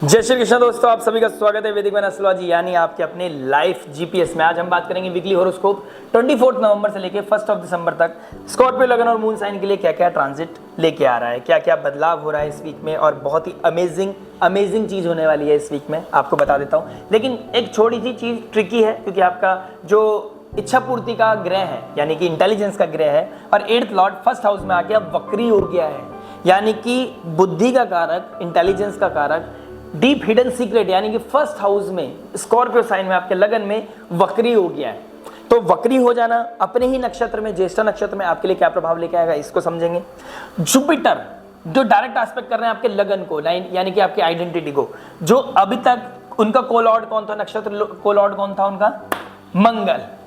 जय श्री कृष्ण दोस्तों, आप सभी का स्वागत है वैदिक मैन एस्ट्रोलॉजी यानी आपके अपने लाइफ जीपीएस में। आज हम बात करेंगे वीकली हॉरोस्कोप 24 नवंबर से लेकर 1 दिसंबर तक स्कॉर्पियो लगन और मून साइन के लिए क्या क्या ट्रांजिट लेके आ रहा है, क्या क्या बदलाव हो रहा है इस वीक में और बहुत ही अमेजिंग चीज होने वाली है इस वीक में, आपको बता देता हूँ। लेकिन एक छोटी सी चीज ट्रिकी है क्योंकि आपका जो इच्छा पूर्ति का ग्रह है यानी कि इंटेलिजेंस का ग्रह है और 8th लॉर्ड फर्स्ट हाउस में आके अब वक्री हो गया है, यानी कि बुद्धि का कारक, इंटेलिजेंस का कारक, डीप हिडन सीक्रेट यानी कि फर्स्ट हाउस में स्कॉर्पियो साइन में आपके लगन में वक्री हो गया है। तो वक्री हो जाना अपने ही नक्षत्र में, ज्येष्ठ नक्षत्र में आपके लिए क्या प्रभाव लेके आएगा इसको समझेंगे। जुपिटर जो डायरेक्ट एस्पेक्ट कर रहे हैं आपके लगन को, यानी कि आपकी आइडेंटिटी को, जो अभी तक उनका कोलॉर्ड कौन था, नक्षत्र कोलॉर्ड कौन था उनका,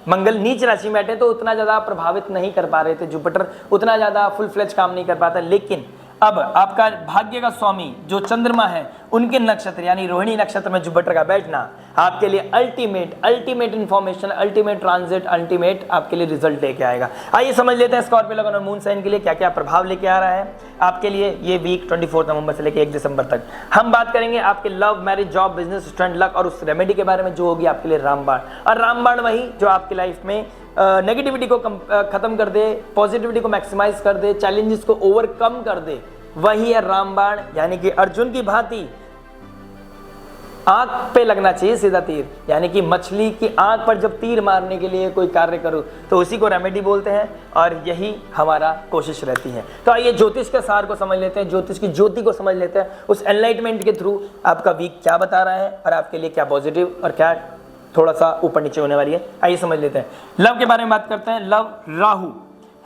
मंगल नीच राशि में बैठे तो उतना ज्यादा प्रभावित नहीं कर पा रहे थे, जुपिटर उतना ज्यादा फुल फ्लेज काम नहीं कर पाता। लेकिन अब आपका भाग्य का स्वामी जो चंद्रमा है उनके नक्षत्र यानी रोहिणी नक्षत्र में जुपिटर का बैठना आपके लिए ultimate information, ultimate transit, ultimate आपके लिए रिजल्ट लेके आएगा। आइए समझ लेते हैं स्कॉर्पियो लगन और मून साइन के लिए क्या क्या प्रभाव लेके आ रहा है आपके लिए ये वीक 24 नवंबर से लेकर 1 दिसंबर तक। हम बात करेंगे आपके love, marriage, job, business, student, luck और उस रेमेडी के बारे में जो होगी आपके लिए रामबाण। और रामबाण वही जो आपकी लाइफ में नेगेटिविटी को खत्म कर दे, पॉजिटिविटी को मैक्सिमाइज कर दे, चैलेंजेस को ओवरकम कर दे, वही है रामबाण। यानी कि अर्जुन की भांति आंख पे लगना चाहिए सीधा तीर, यानी कि मछली की आंख पर जब तीर मारने के लिए कोई कार्य करो तो उसी को रेमेडी बोलते हैं और यही हमारा कोशिश रहती है। तो आइए ज्योतिष के सार को समझ लेते हैं, ज्योतिष की ज्योति को समझ लेते हैं, उस एनलाइटमेंट के थ्रू आपका वीक क्या बता रहा है और आपके लिए क्या पॉजिटिव और क्या थोड़ा सा ऊपर नीचे होने वाली है। आइए समझ लेते हैं। लव के बारे में बात करते हैं। लव, राहु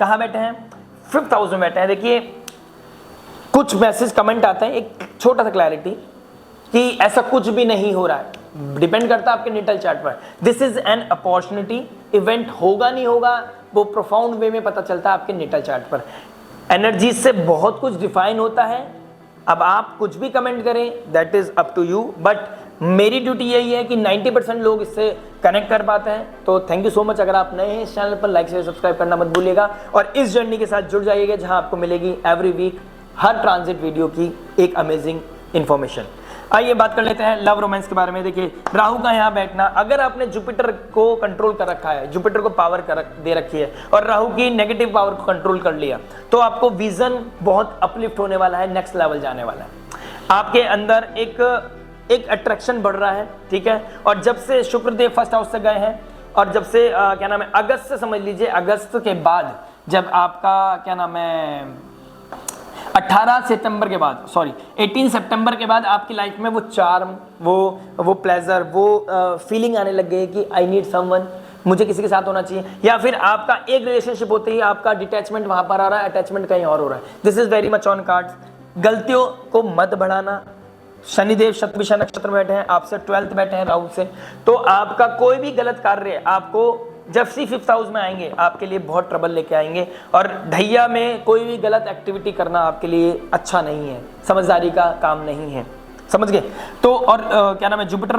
कहाँ बैठे हैं, 5th हाउस में बैठे हैं। देखिए कुछ मैसेज कमेंट आते हैं, एक छोटा सा क्लैरिटी कि ऐसा कुछ भी नहीं हो रहा है, डिपेंड करता है आपके नेटल चार्ट पर। This is an opportunity, event होगा नहीं होगा वो प्रोफाउंड वे में पता चलता है आपके नेटल चार्ट पर। एनर्जी से बहुत कुछ डिफाइन होता है। अब आप कुछ भी कमेंट करें that is up to you, but मेरी ड्यूटी यही है कि 90% लोग इससे कनेक्ट कर पाते हैं। तो थैंक यू सो मच। अगर आप नए हैं इस चैनल पर लाइक शेयर सब्सक्राइब करना मत भूलिएगा और इस जर्नी के साथ जुड़ जाइएगा जहां आपको मिलेगी एवरी वीक हर ट्रांजिट वीडियो की एक अमेजिंग इंफॉर्मेशन। आइए बात कर लेते हैं लव रोमांस के बारे में। देखिए राहु का यहाँ बैठना, अगर आपने जुपिटर को कंट्रोल कर रखा है, जुपिटर को पावर दे रखी है और राहु की नेगेटिव पावर को कंट्रोल कर लिया तो आपको विजन बहुत अपलिफ्ट होने वाला है, नेक्स्ट लेवल जाने वाला है। आपके अंदर एक अट्रैक्शन बढ़ रहा है, ठीक है। और जब से शुक्रदेव फर्स्ट हाउस से गए हैं और जब से क्या नाम है अगस्त से समझ लीजिए, अगस्त के बाद जब आपका क्या नाम है 18 सितंबर के बाद, 18 सितंबर के बाद आपकी लाइफ में वो चार्म, वो प्लेजर, वो फीलिंग आने लग गई कि आई नीड समवन, मुझे किसी के साथ होना चाहिए। या फिर आपका एक रिलेशनशिप होते ही आपका डिटैचमेंट वहां पर आ रहा है, अटैचमेंट कहीं और हो रहा है। This is very much on cards. गलतियों को मत बढ़ाना। शनिदेव शतभिषा नक्षत्र में बैठे हैं, आपसे 12th बैठे हैं राहु से, तो आपका कोई भी गलत कार्य आपको जब से 5th हाउस में आएंगे आपके लिए बहुत ट्रबल लेके आएंगे। और ढैया में कोई भी गलत एक्टिविटी करना आपके लिए अच्छा नहीं है, समझदारी का काम नहीं है, समझ गए। तो और क्या नाम है जुपिटर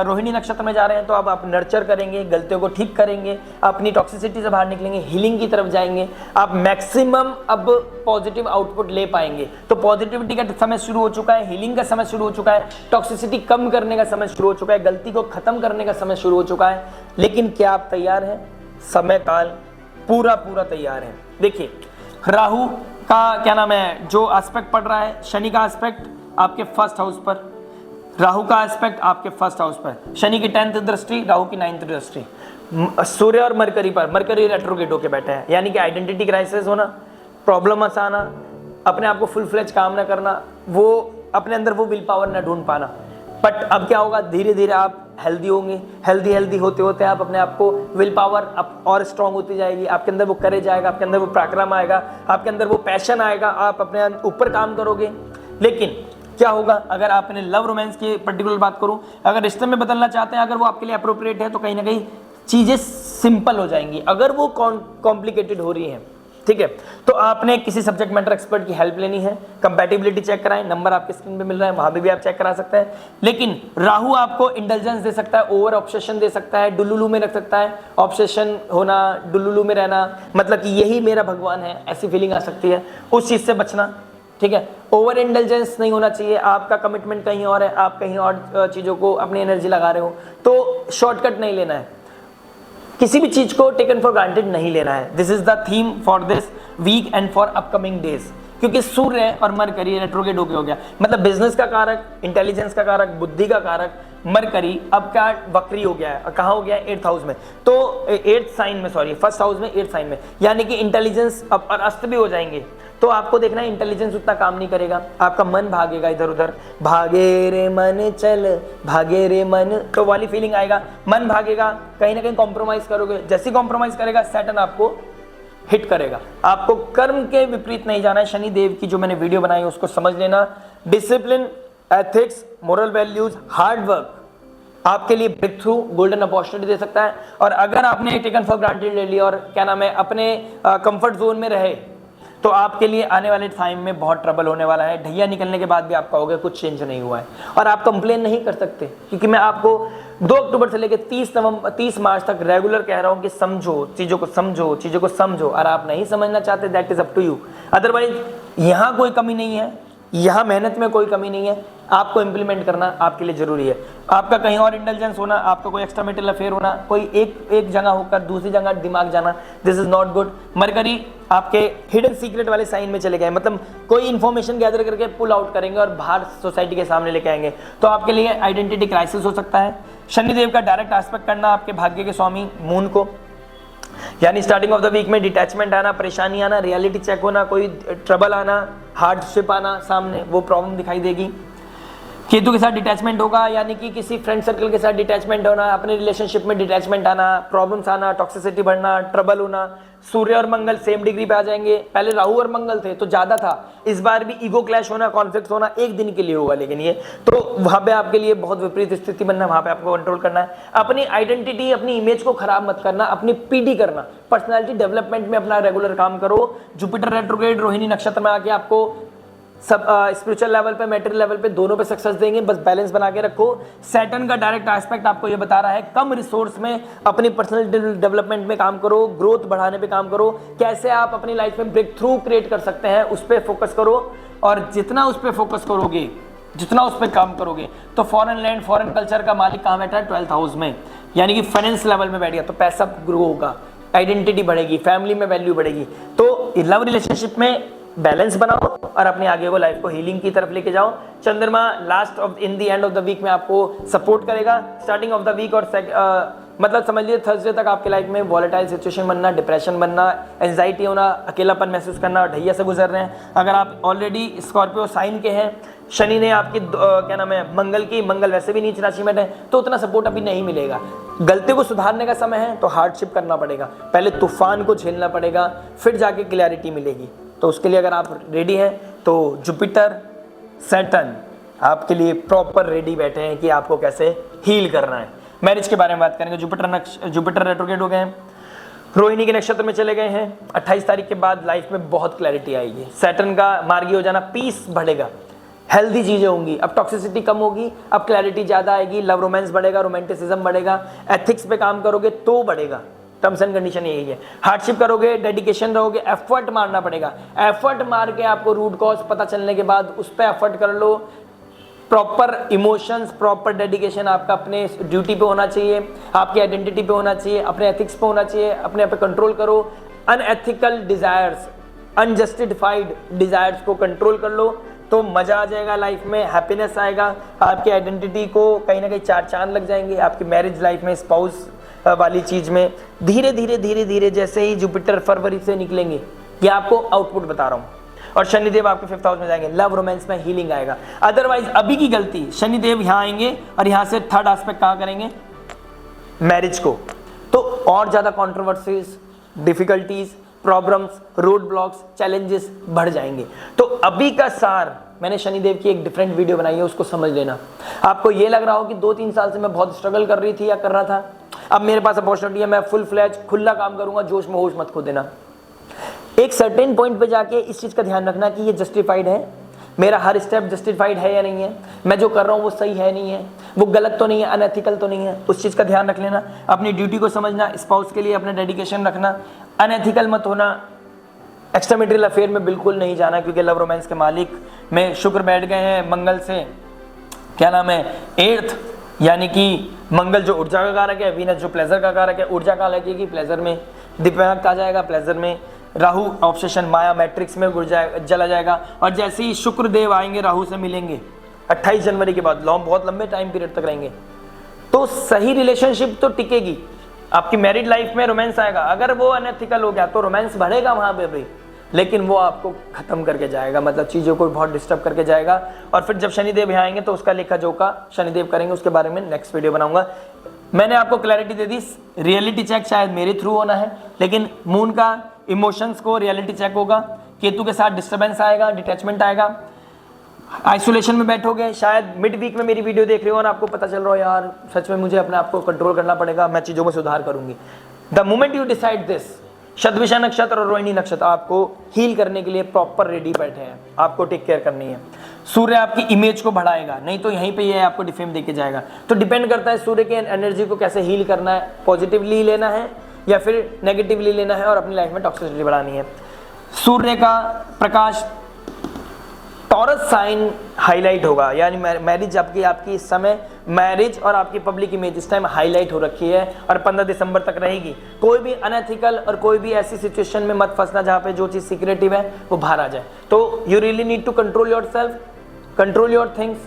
रोहिणी नक्षत्र में जा रहे हैं तो अब आप नर्चर करेंगे, गलतियों को ठीक करेंगे, अपनी टॉक्सिसिटी से बाहर निकलेंगे, हीलिंग की तरफ जाएंगे, आप मैक्सिमम अब पॉजिटिव आउटपुट ले पाएंगे। तो पॉजिटिविटी का समय शुरू हो चुका है, हीलिंग का समय शुरू हो चुका है, टॉक्सिसिटी कम करने का समय शुरू हो चुका है, गलती को खत्म करने का समय शुरू हो चुका है। लेकिन क्या आप तैयार हैं? समय काल पूरा तैयार है। देखिए राहु का क्या नाम है जो एस्पेक्ट पड़ रहा है, शनि का एस्पेक्ट आपके 1st हाउस पर, राहु का एस्पेक्ट आपके 1st हाउस पर, शनि की 10th दृष्टि, राहु की 9th दृष्टि, सूर्य और मरकरी पर, मरकरी रेट्रोग्रेड होके बैठे हैं, यानी कि आइडेंटिटी क्राइसिस होना, प्रॉब्लम्स आना, अपने आप को फुल फ्लेज काम ना करना, वो अपने अंदर वो विल पावर ना ढूंढ पाना। बट अब क्या होगा, धीरे धीरे आप हेल्दी होंगे, हेल्दी होते होते आप अपने आप को विल पावर और स्ट्रांग होती जाएगी, आपके अंदर वो करेज आएगा, आपके अंदर वो पराक्रम आएगा, आपके अंदर वो पैशन आएगा, आप अपने ऊपर काम करोगे। लेकिन क्या होगा अगर आपने लव रोमांस की पर्टिकुलर बात करूं, अगर रिश्ते में बदलना चाहते हैं, अगर वो आपके लिए अप्रोप्रिएट है तो कहीं ना कहीं चीजें सिंपल हो जाएंगी। अगर वो कॉम्प्लिकेटेड हो रही हैं, ठीक है, तो आपने किसी सब्जेक्ट मैटर एक्सपर्ट की हेल्प लेनी है, कंपैटिबिलिटी चेक कराएं, नंबर आपके स्क्रीन पे मिल रहा है, वहां भी आप चेक करा सकते हैं। लेकिन राहु आपको इंटेलिजेंस दे सकता है, ओवर ऑब्सेशन दे सकता है, डुलुलु में रख सकता है। ऑब्सेशन होना, डुलुलु में रहना, मतलब कि यही मेरा भगवान है, ऐसी फीलिंग आ सकती है, उस चीज से बचना, ठीक है, ओवर इंटेलिजेंस नहीं होना चाहिए, आपका कमिटमेंट कहीं और है, आप कहीं और चीज़ों को अपनी एनर्जी लगा रहे हो, तो शॉर्टकट नहीं लेना है, किसी भी चीज को टेकन फॉर ग्रांटेड नहीं लेना है। This is the theme for this week and for upcoming days, क्योंकि सूर्य और मरकरी रेट्रोगेट हो गया, मतलब बिजनेस का कारक, इंटेलिजेंस का कारक, बुद्धि का कारक मरकरी अब क्या वक्री हो गया है, और कहाँ हो गया है 8th हाउस में, तो 8th साइन में, सॉरी 1st हाउस में 8th साइन में, यानी कि इंटेलिजेंस अब और अस्त भी हो जाएंगे। तो आपको देखना है इंटेलिजेंस उतना काम नहीं करेगा, आपका मन भागेगा इधर उधर, भागे रे मन चल भागे रे मन, तो वाली फीलिंग आएगा, मन भागेगा, कहीं ना कहीं कॉम्प्रोमाइज करोगे, जैसे कॉम्प्रोमाइज करेगा सैटर्न आपको हिट करेगा। आपको कर्म के विपरीत नहीं जाना है। शनि देव की जो मैंने वीडियो बनाई है उसको समझ लेना। Discipline, ethics, moral values, hard work आपके लिए ब्रेक थ्रू गोल्डन अपॉर्चुनिटी दे सकता है। और अगर आपने टेकन फॉर ग्रांटेड ले लिया और क्या नाम है अपने कंफर्ट जोन में रहे, तो आपके लिए आने वाले टाइम में बहुत ट्रबल होने वाला है। ढैया निकलने के बाद भी आप कहोगे कुछ चेंज नहीं हुआ है, और आप कंप्लेन नहीं कर सकते, क्योंकि मैं आपको 2 अक्टूबर से लेकर 30 मार्च तक रेगुलर कह रहा हूं कि समझो चीजों को, समझो चीजों को, समझो। और आप नहीं समझना चाहते, that is up to you. Otherwise यहां कोई कमी नहीं है, यहां मेहनत में कोई कमी नहीं है, आपको इंप्लीमेंट करना आपके लिए जरूरी है। आपका कहीं और इंटेलिजेंस होना, आपका कोई एक्स्ट्रा मेटल अफेयर होना, कोई एक जगह होकर दूसरी जगह दिमाग जाना, this is not good. Mercury आपके हिडन सीक्रेट वाले साइन में चले गए, मतलब कोई इंफॉर्मेशन गैदर करके पुल आउट करेंगे और बाहर सोसाइटी के सामने लेके आएंगे, तो आपके लिए आइडेंटिटी क्राइसिस हो सकता है। शनिदेव का डायरेक्ट एस्पेक्ट करना आपके भाग्य के स्वामी मून को, यानी स्टार्टिंग ऑफ द वीक में डिटैचमेंट आना, परेशानी आना, रियलिटी चेक होना, कोई ट्रबल आना, हार्डशिप आना सामने, वो प्रॉब्लम दिखाई देगी। केतु के साथ डिटैचमेंट होगा, यानी कि किसी फ्रेंड सर्कल के साथ डिटैचमेंट होना, अपने रिलेशनशिप में डिटैचमेंट आना, प्रॉब्लम्स आना, टॉक्सिसिटी बढ़ना, ट्रबल होना। सूर्य और मंगल सेम डिग्री पे आ जाएंगे, पहले राहु और मंगल थे तो ज्यादा था, इस बार भी ईगो क्लैश होना, कॉन्फ्लिक्ट होना, एक दिन के लिए होगा, लेकिन ये तो वहां पे आपके लिए बहुत विपरीत स्थिति बनना, वहां पे आपको कंट्रोल करना है। अपनी आइडेंटिटी, अपनी इमेज को खराब मत करना, अपनी पीडी करना, पर्सनैलिटी डेवलपमेंट में अपना रेगुलर काम करो। जुपिटर रेट्रोग्रेड रोहिणी नक्षत्र में आके आपको सब स्पिरिचुअल लेवल पे, मेटेरियल लेवल पे, दोनों पे सक्सेस देंगे, बस बैलेंस बना के रखो। सैटर्न का डायरेक्ट एस्पेक्ट आपको ये बता रहा है कम रिसोर्स में अपनी पर्सनल डेवलपमेंट में काम करो, ग्रोथ बढ़ाने पे काम करो, कैसे आप अपनी लाइफ में ब्रेक थ्रू क्रिएट कर सकते हैं उस पर फोकस करो। और जितना उस पर फोकस करोगे, जितना उस पर काम करोगे, तो फॉरेन लैंड, फॉरेन कल्चर का मालिक कहाँ बैठा है? 12th हाउस में, यानी कि फाइनेंस लेवल में बैठ गया, तो पैसा ग्रो होगा, आइडेंटिटी बढ़ेगी, फैमिली में वैल्यू बढ़ेगी। तो लव रिलेशनशिप में बैलेंस बनाओ और अपने आगे वो लाइफ को हीलिंग की तरफ लेके जाओ। चंद्रमा last of in the end of the week में आपको सपोर्ट करेगा। स्टार्टिंग ऑफ द वीक और मतलब समझ लीजिए थर्सडे तक आपके लाइफ में वॉलेटाइल सिचुएशन बनना, डिप्रेशन बनना, एंजाइटी होना, अकेलापन महसूस करना, ढैया से गुजर रहे हैं। अगर आप ऑलरेडी स्कॉर्पियो साइन के हैं, शनि ने आपकी क्या नाम है मंगल वैसे भी नीच राशि में है, तो उतना सपोर्ट अभी नहीं मिलेगा। गलती को सुधारने का समय है, तो हार्डशिप करना पड़ेगा, पहले तूफान को झेलना पड़ेगा, फिर जाके क्लैरिटी मिलेगी। तो उसके लिए अगर आप रेडी हैं तो जुपिटर सैटर्न आपके लिए प्रॉपर रेडी बैठे हैं कि आपको कैसे हील करना है। मैरिज के बारे में बात करेंगे। जुपिटर रेट्रोग्रेड हो गए हैं, रोहिणी के नक्षत्र में चले गए हैं। 28 तारीख के बाद लाइफ में बहुत क्लैरिटी आएगी। सैटर्न का मार्गी हो जाना, पीस बढ़ेगा, हेल्दी चीजें होंगी, अब टॉक्सिसिटी कम होगी, अब क्लैरिटी ज्यादा आएगी, लव रोमांस बढ़ेगा, रोमांटिसिज्म बढ़ेगा, एथिक्स पे काम करोगे तो बढ़ेगा। टर्म्स एंड कंडीशन यही है। हार्डशिप करोगे, डेडिकेशन रहोगे, एफर्ट मारना पड़ेगा। एफर्ट मार के आपको रूट कॉज पता चलने के बाद उस पर एफर्ट कर लो। प्रॉपर इमोशंस, प्रॉपर डेडिकेशन आपका अपने ड्यूटी पे होना चाहिए, आपकी आइडेंटिटी पे होना चाहिए, अपने एथिक्स पे होना चाहिए, अपने आप पे कंट्रोल करो। अनएथिकल डिजायर्स, अनजस्टिफाइड डिजायर्स को कंट्रोल कर लो, तो मजा आ जाएगा लाइफ में, हैप्पीनेस आएगा, आपकी आइडेंटिटी को कहीं ना कहीं 4 चांद लग जाएंगे। आपकी मैरिज लाइफ में, स्पाउस वाली चीज में धीरे धीरे जैसे ही जुपिटर फरवरी से निकलेंगे, ये आपको आउटपुट बता रहा हूं। और शनिदेव आपके 5th हाउस में जाएंगे, लव रोमांस में हीलिंग आएगा। अदरवाइज अभी की गलती, शनिदेव यहां आएंगे और यहां से 3rd एस्पेक्ट कहां करेंगे? मैरिज को, तो और ज्यादा controversies, difficulties, problems, road blocks, challenges बढ़ जाएंगे। तो अभी का सार, मैंने शनिदेव की एक डिफरेंट वीडियो बनाई है, उसको समझ लेना। आपको ये लग रहा हो कि 2-3 साल से मैं बहुत स्ट्रगल कर रही थी या कर रहा था, अब मेरे पास अपॉर्चुनिटी है, मैं फुल फ्लैज खुला काम करूंगा, जोश में होश मत खो देना। एक सर्टेन पॉइंट पे जाके इस चीज का ध्यान रखना कि ये जस्टिफाइड है, मेरा हर स्टेप जस्टिफाइड है या नहीं है, मैं जो कर रहा हूँ वो सही है नहीं है, वो गलत तो नहीं है, अनएथिकल तो नहीं है, उस चीज का ध्यान रख लेना। अपनी ड्यूटी को समझना, स्पाउस के लिए अपना डेडिकेशन रखना, अनएथिकल मत होना, एक्स्ट्रा मेटेरियल अफेयर में बिल्कुल नहीं जाना, क्योंकि लव रोमांस के मालिक में शुक्र बैठ गए हैं मंगल से, क्या नाम है, 8th, यानी कि मंगल जो ऊर्जा का कारक है, वीनस जो प्लेजर का कारक है, ऊर्जा का लगेगी प्लेजर में, दिमाग आ जाएगा प्लेजर में, राहु ऑब्सेशन माया मैट्रिक्स में चला जाएगा। और जैसे ही शुक्र देव आएंगे राहु से मिलेंगे 28 जनवरी के बाद, बहुत लंबे टाइम पीरियड तक रहेंगे, तो सही रिलेशनशिप तो टिकेगी, आपकी मैरिड लाइफ में रोमांस आएगा। अगर वो अनएथिकल हो गया तो रोमांस बढ़ेगा वहां पे भी, लेकिन वो आपको खत्म करके जाएगा, मतलब चीज़ों को बहुत डिस्टर्ब करके जाएगा। और फिर जब शनिदेव यहाँ आएंगे तो उसका लेखा जोखा शनिदेव करेंगे, उसके बारे में नेक्स्ट वीडियो बनाऊंगा। मैंने आपको क्लैरिटी दे दी, रियलिटी चेक शायद मेरे थ्रू होना है, लेकिन मून का इमोशंस को रियलिटी चेक होगा, केतु के साथ डिस्टर्बेंस आएगा, डिटैचमेंट आएगा, आइसोलेशन में बैठोगे, शायद मिड वीक में मेरी वीडियो देख रहे हो और आपको पता चल रहा हो यार सच में मुझे अपने आप को कंट्रोल करना पड़ेगा, मैं चीज़ों में सुधार करूंगी। The moment you decide this, Shatabhisha नक्षत्र और रोहिणी नक्षत्र आपको हील करने के लिए प्रॉपर रेडी बैठे हैं, आपको टेक केयर करनी है। सूर्य आपकी इमेज को बढ़ाएगा, नहीं तो यहीं पे ये आपको डिफेम देके जाएगा। तो डिपेंड करता है सूर्य के एनर्जी को कैसे हील करना है, पॉजिटिवली लेना है या फिर नेगेटिवली लेना है और अपनी लाइफ में टॉक्सिसिटी बढ़ानी है। सूर्य का प्रकाश टॉरस साइन हाईलाइट होगा, यानी मैरिज आपकी इस समय मैरिज और आपकी पब्लिक इमेज इस टाइम हाईलाइट हो रखी है और 15 दिसंबर तक रहेगी। कोई भी अनएथिकल और कोई भी ऐसी सिचुएशन में मत फंसना जहां पे जो चीज सीक्रेटिव है वो बाहर आ जाए। तो you really need to control yourself, control your things,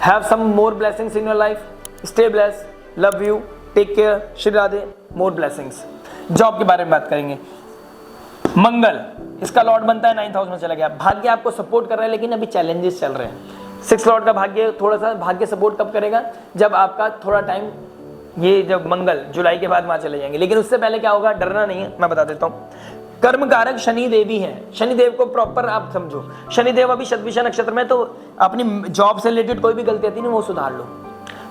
have some more blessings in your life, stay blessed, love you, take care, Shri Radhe, more blessings. Job के बारे में बात करेंगे। मंगल इसका लॉर्ड बनता है 9th हाउस में चला गया, भाग्य आपको सपोर्ट कर रहा है, लेकिन अभी चैलेंजेस चल रहे हैं। 6th लॉर्ड का भाग्य थोड़ा सा भाग्य सपोर्ट कब करेगा, जब आपका थोड़ा टाइम, ये जब मंगल जुलाई के बाद वहां चले जाएंगे, लेकिन उससे पहले क्या होगा, डरना नहीं है, मैं बता देता हूँ। कर्म कारक शनि देवी है, शनिदेव को प्रॉपर आप समझो। शनिदेव अभी शतभिषा नक्षत्र में, तो अपनी जॉब से रिलेटेड कोई भी गलती आती है ना वो सुधार लो,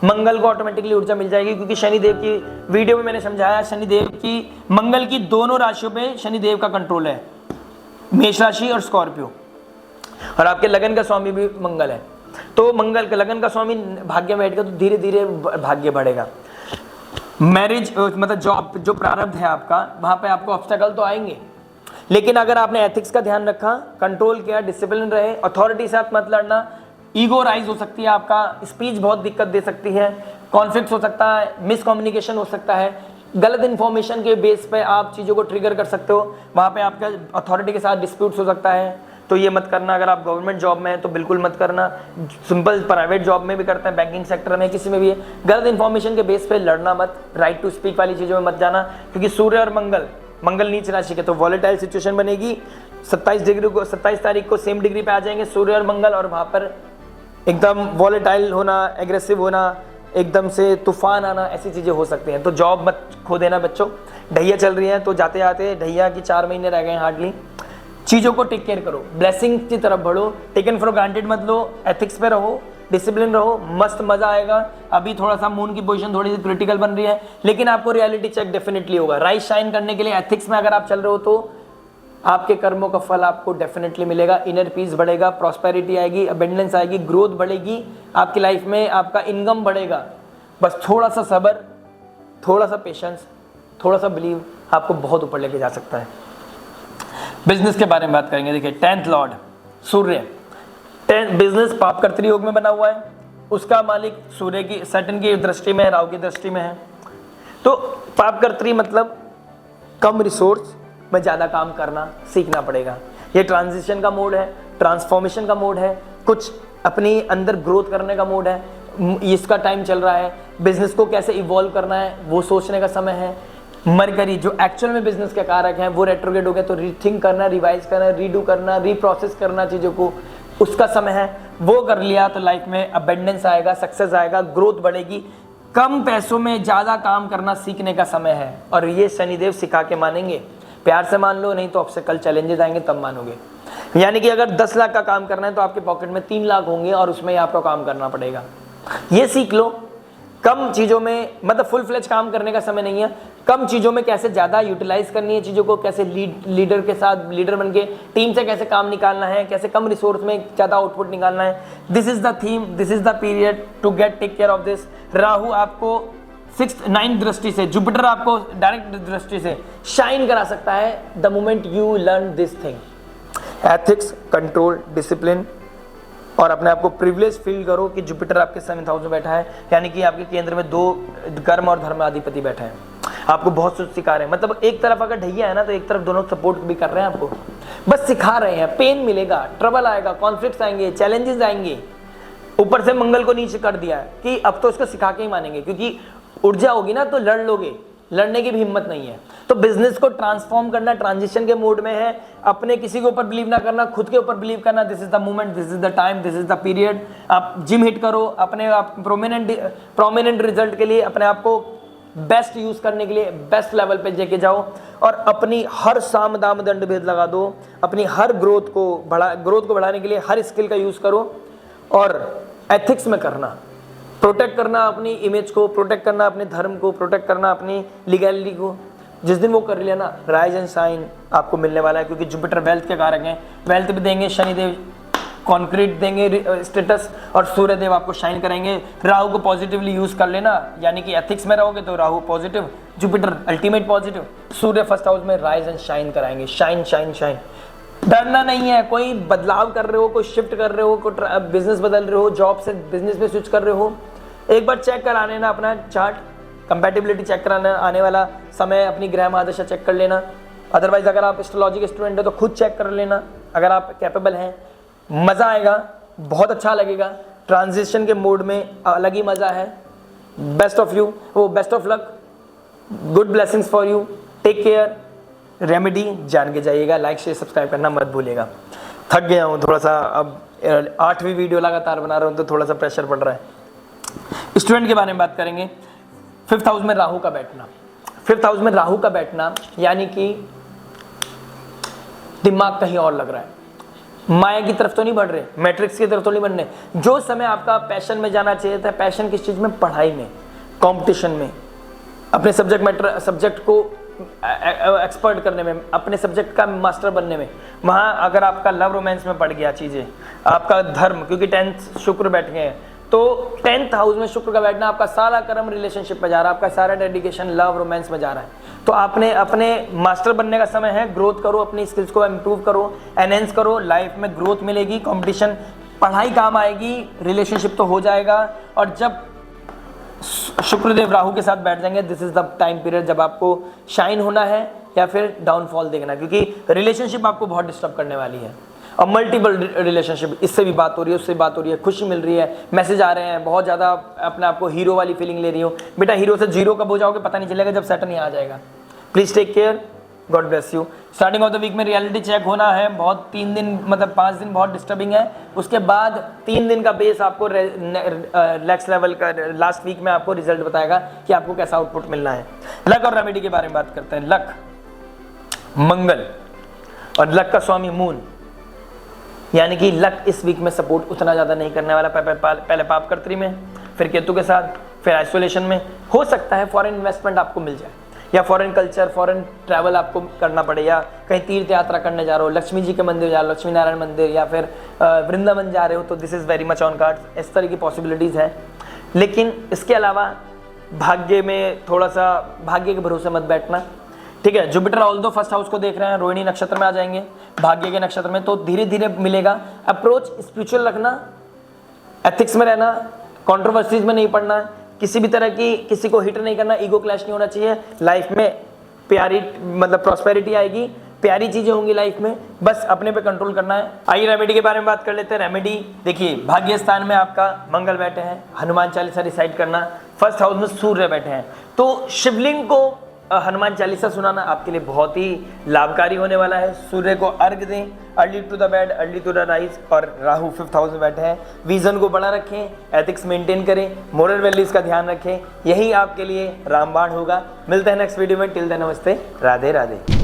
मंगल को ऑटोमेटिकली ऊर्जा मिल जाएगी। क्योंकि शनिदेव की वीडियो में मैंने समझाया, शनिदेव की मंगल की दोनों राशियों पे शनिदेव का कंट्रोल है, मेष राशि और स्कॉर्पियो, और आपके लगन का स्वामी भी मंगल है। तो मंगल का लगन का स्वामी भाग्य में बैठेगा तो धीरे धीरे भाग्य बढ़ेगा। मैरिज मतलब जॉब जो प्रारब्ध है आपका, वहां पे आपको ऑब्स्टेकल तो आएंगे, लेकिन अगर आपने एथिक्स का ध्यान रखा, कंट्रोल किया, डिसिप्लिन रहे, अथॉरिटी से आप मत लड़ना, ईगो राइज हो सकती है, आपका स्पीच बहुत दिक्कत दे सकती है, कॉन्फ्लिक्ट हो सकता है, मिसकम्युनिकेशन हो सकता है, गलत इंफॉर्मेशन के बेस पे आप चीज़ों को ट्रिगर कर सकते हो, वहाँ पे आपका अथॉरिटी के साथ डिस्प्यूट्स हो सकता है, तो ये मत करना। अगर आप गवर्नमेंट जॉब में हैं तो बिल्कुल मत करना, सिंपल प्राइवेट जॉब में भी करते हैं, बैंकिंग सेक्टर में, किसी में भी है, गलत इंफॉर्मेशन के बेस पे लड़ना मत, राइट टू स्पीक वाली चीज़ों में मत जाना, क्योंकि सूर्य और मंगल नीच राशि के, तो वॉलेटाइल सिचुएशन बनेगी। 27 तारीख को सेम डिग्री पे आ जाएंगे सूर्य और मंगल, और वहाँ पर एकदम वॉलेटाइल होना, एग्रेसिव होना, एकदम से तूफान आना, ऐसी चीज़ें हो सकती हैं। तो जॉब मत खो देना बच्चों। ढैया चल रही है तो जाते जाते ढैया की 4 महीने रह गए हैं हार्डली। चीज़ों को टेक केयर करो, ब्लेसिंग की तरफ बढ़ो, टेकन फॉर ग्रांटेड मत लो, एथिक्स पे रहो, डिसिप्लिन रहो, मस्त मजा आएगा। अभी थोड़ा सा मून की पोजीशन थोड़ी सी क्रिटिकल बन रही है, लेकिन आपको रियलिटी चेक डेफिनेटली होगा। राइज शाइन करने के लिए एथिक्स में अगर आप चल रहे हो तो आपके कर्मों का फल आपको डेफिनेटली मिलेगा। इनर पीस बढ़ेगा, प्रॉस्पेरिटी आएगी, अबेंडेंस आएगी, ग्रोथ बढ़ेगी आपकी लाइफ में, आपका इनकम बढ़ेगा। बस थोड़ा सा सब्र, थोड़ा सा पेशेंस, थोड़ा सा बिलीव आपको बहुत ऊपर लेके जा सकता है। बिजनेस के बारे में बात करेंगे। देखिए 10th लॉर्ड सूर्य, बिजनेस पाप कर्तरी योग में बना हुआ है, उसका मालिक सूर्य की सैटर्न की दृष्टि में है, राहु की दृष्टि में है। तो पाप कर्तरी मतलब कम रिसोर्स में ज़्यादा काम करना सीखना पड़ेगा। ये ट्रांजिशन का मोड है, ट्रांसफॉर्मेशन का मोड है, कुछ अपनी अंदर ग्रोथ करने का मोड है, इसका टाइम चल रहा है। बिजनेस को कैसे इवॉल्व करना है वो सोचने का समय है। मरकरी जो एक्चुअल में बिजनेस के कारक हैं वो रेट्रोग्रेड हो गया, तो रीथिंक करना, रिवाइज करना, रीडू करना, रीप्रोसेस करना चीज़ों को, उसका समय है। वो कर लिया तो लाइफ में अबेंडेंस आएगा, सक्सेस आएगा, ग्रोथ बढ़ेगी। कम पैसों में ज़्यादा काम करना सीखने का समय है, और ये शनिदेव सिखा के मानेंगे। प्यार से मान लो, नहीं तो आपसे कल चैलेंजेस आएंगे तब मानोगे। यानी कि अगर 10 लाख का काम करना है तो आपके पॉकेट में 3 लाख होंगे और उसमें आपको काम करना पड़ेगा। ये सीख लो। कम चीज़ों में मतलब फुल फ्लेज काम करने का समय नहीं है, कम चीज़ों में कैसे ज़्यादा यूटिलाइज करनी है चीज़ों को, कैसे लीडर के साथ लीडर बन के टीम से कैसे काम निकालना है, कैसे कम रिसोर्स में ज़्यादा आउटपुट निकालना है। This is the theme, this is the period to get take care of this. Rahu आपको सिक्स्थ 9th दृष्टि से जुपिटर आपको डायरेक्ट दृष्टि से शाइन करा सकता है the moment you learn this thing. Ethics, control, discipline और अपने आप को प्रिविलेज फील करो कि जुपिटर आपके 7th हाउस में बैठा है, यानी कि आपके केंद्र में 2 कर्म और धर्माधिपति बैठे हैं। आपको बहुत कुछ सिखा रहे हैं, मतलब एक तरफ अगर ढैया है ना तो एक तरफ दोनों सपोर्ट भी कर रहे हैं आपको, बस सिखा रहे हैं। पेन मिलेगा, ट्रबल आएगा, कॉन्फ्लिक्ट्स आएंगे, चैलेंजेस आएंगे। ऊपर से मंगल को नीचे कर दिया है कि अब तो इसको सिखा के ही मानेंगे, क्योंकि ऊर्जा होगी ना तो लड़ लोगे, लड़ने की भी हिम्मत नहीं है। तो बिजनेस को ट्रांसफॉर्म करना, ट्रांजिशन के मोड में है। अपने किसी के ऊपर बिलीव ना करना, खुद के ऊपर बिलीव करना। This is the moment, this is the time, this is the period. आप जिम हिट करो, अपने आप प्रोमिनेंट रिजल्ट के लिए अपने आप को बेस्ट यूज करने के लिए बेस्ट लेवल पे लेके जाओ और अपनी हर साम दाम दंड भेद लगा दो। अपनी हर ग्रोथ को बढ़ाने के लिए हर स्किल का यूज करो और एथिक्स में करना, प्रोटेक्ट करना अपनी इमेज को, प्रोटेक्ट करना अपने धर्म को, प्रोटेक्ट करना अपनी लीगैलिटी को। जिस दिन वो कर लिया ना, राइज एंड शाइन आपको मिलने वाला है, क्योंकि जुपिटर वेल्थ के कारक हैं। वेल्थ भी देंगे शनिदेव, कॉन्क्रीट देंगे स्टेटस, और सूर्यदेव आपको शाइन करेंगे। राहु को पॉजिटिवली यूज कर लेना, यानी कि एथिक्स में रहोगे तो Rahu positive, Jupiter ultimate positive, Surya first house में राइज एंड शाइन कराएंगे। शाइन शाइन शाइन, डरना नहीं है। कोई बदलाव कर रहे हो, कोई शिफ्ट कर रहे हो, कोई बिजनेस बदल रहे हो, जॉब से बिजनेस में स्विच कर रहे हो, एक बार चेक करा लेना अपना चार्ट, कंपैटिबिलिटी चेक कराना, आने वाला समय अपनी ग्रह महादशा चेक कर लेना। अदरवाइज अगर आप एस्ट्रोलॉजी के स्टूडेंट हो तो खुद चेक कर लेना, अगर आप कैपेबल हैं। मज़ा आएगा, बहुत अच्छा लगेगा। ट्रांजिशन के मोड में अलग ही मज़ा है। बेस्ट ऑफ यू, वो best of luck, good blessings for you, take care. Remedy जान के जाइएगा, लाइक शेयर सब्सक्राइब करना मत भूलिएगा। थक गया हूँ थोड़ा सा, अब 8वीं वीडियो लगातार बना रहा हूँ तो थोड़ा सा प्रेशर पड़ रहा है। स्टूडेंट के बारे में बात करेंगे। 5th हाउस में राहु का बैठना, 5th हाउस में राहु का बैठना यानी कि दिमाग कहीं और लग रहा है, माया की तरफ तो नहीं बढ़ रहे, मैट्रिक्स की तरफ तो नहीं बढ़ रहे। जो समय आपका पैशन में जाना चाहिए था, पैशन किस चीज़ में, पढ़ाई में, कंपटीशन में, अपने सब्जेक्ट को एक्सपर्ट करने में, अपने सब्जेक्ट का मास्टर बनने में, वहाँ अगर आपका लव रोमांस में पड़ गया चीज़ें, आपका धर्म, क्योंकि 10th शुक्र बैठ गए हैं, तो 10th हाउस में शुक्र का बैठना, आपका सारा कर्म रिलेशनशिप में जा रहा है, आपका सारा डेडिकेशन लव रोमांस में जा रहा है। तो आपने अपने मास्टर बनने का समय है। ग्रोथ करो, अपनी स्किल्स को इम्प्रूव करो, एनहेंस करो, लाइफ में ग्रोथ मिलेगी, कंपटीशन, पढ़ाई काम आएगी, रिलेशनशिप तो हो जाएगा। और जब शुक्रदेव राहु के साथ बैठ जाएंगे, this is the time period जब आपको शाइन होना है या फिर डाउनफॉल देखना, क्योंकि रिलेशनशिप आपको बहुत डिस्टर्ब करने वाली है। और मल्टीपल रिलेशनशिप, इससे भी बात हो रही है, उससे बात हो रही है, खुशी मिल रही है, मैसेज आ रहे हैं, बहुत ज़्यादा अपने आप को हीरो वाली फीलिंग ले रही हो। बेटा हीरो से जीरो कब हो जाओगे पता नहीं चलेगा, जब सैटर्न यहाँ आ जाएगा। Please take care, god bless you. Starting of the week में रियलिटी चेक होना है, बहुत 3 दिन मतलब 5 दिन बहुत डिस्टर्बिंग है। उसके बाद 3 दिन का बेस आपको नेक्स्ट लेवल का लास्ट वीक में आपको रिजल्ट बताएगा कि आपको कैसा आउटपुट मिलना है। लक और रेमेडी के बारे में बात करते हैं। लक, मंगल, और लक का स्वामी मून, यानी कि लक इस वीक में सपोर्ट उतना ज़्यादा नहीं करने वाला। पहले पापकर्त्री में, फिर केतु के साथ, फिर आइसोलेशन में। हो सकता है फॉरेन इन्वेस्टमेंट आपको मिल जाए, या फॉरेन कल्चर, फॉरेन ट्रैवल आपको करना पड़े, या कहीं तीर्थ यात्रा करने जा रहे हो, लक्ष्मी जी के मंदिर जा रहे हो, लक्ष्मी नारायण मंदिर, या फिर वृंदावन जा रहे हो, तो this is very much on cards. इस तरह की पॉसिबिलिटीज़ हैं। लेकिन इसके अलावा भाग्य में थोड़ा सा, भाग्य के भरोसे मत बैठना, ठीक है। जुपिटर ऑल्दो फर्स्ट हाउस को देख रहे हैं, रोहिणी नक्षत्र में आ जाएंगे, भाग्य के नक्षत्र में, तो धीरे धीरे मिलेगा। अप्रोच स्पिरिचुअल रखना, एथिक्स में रहना, कंट्रोवर्सीज में नहीं पड़ना, किसी भी तरह की किसी को हिट नहीं करना, ईगो क्लैश नहीं होना चाहिए। लाइफ में प्यारी मतलब प्रॉस्पेरिटी आएगी, प्यारी चीजें होंगी लाइफ में, बस अपने पे कंट्रोल करना है। आइए रेमेडी के बारे में बात कर लेते हैं। रेमेडी देखिए, भाग्य स्थान में आपका मंगल बैठे हैं, हनुमान चालीसा रिसाइट करना, फर्स्ट हाउस में सूर्य बैठे हैं, तो शिवलिंग को हनुमान चालीसा सुनाना आपके लिए बहुत ही लाभकारी होने वाला है। सूर्य को अर्घ दें, early to the bed early to the rise, और राहु 5th हाउस में बैठे हैं। विजन को बड़ा रखें, एथिक्स मेंटेन करें, मोरल वैल्यूज का ध्यान रखें, यही आपके लिए रामबाण होगा। मिलते हैं नेक्स्ट वीडियो में, टिल देन नमस्ते, राधे राधे।